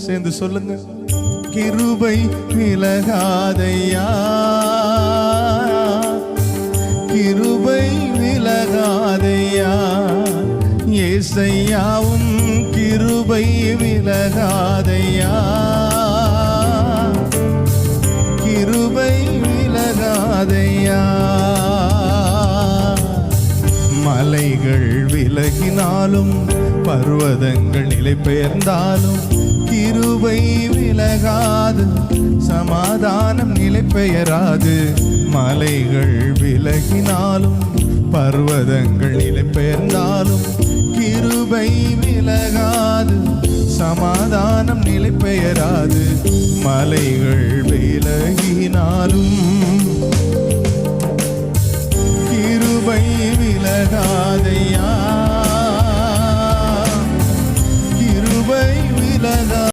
சேர்ந்து சொல்லுங்க. கிருபை விலகாதையா, கிருபை விலகாதையா, ஏசையாவும் கிருபை விலகாதையா, கிருபை விலகாதையா. மலைகள் விலகினாலும் பர்வதங்கள் நிலை பெயர்ந்தாலும் கிருபை விலகாது, சமாதானம் நிலை பெயராது. மலைகள் விலகினாலும் பர்வதங்கள் நிலை பெயர்ந்தாலும் கிருபை விலகாது, சமாதானம் நிலை பெயராது. மலைகள் விலகினாலும் கிருபை விலகாதையா, கிருபை விலகா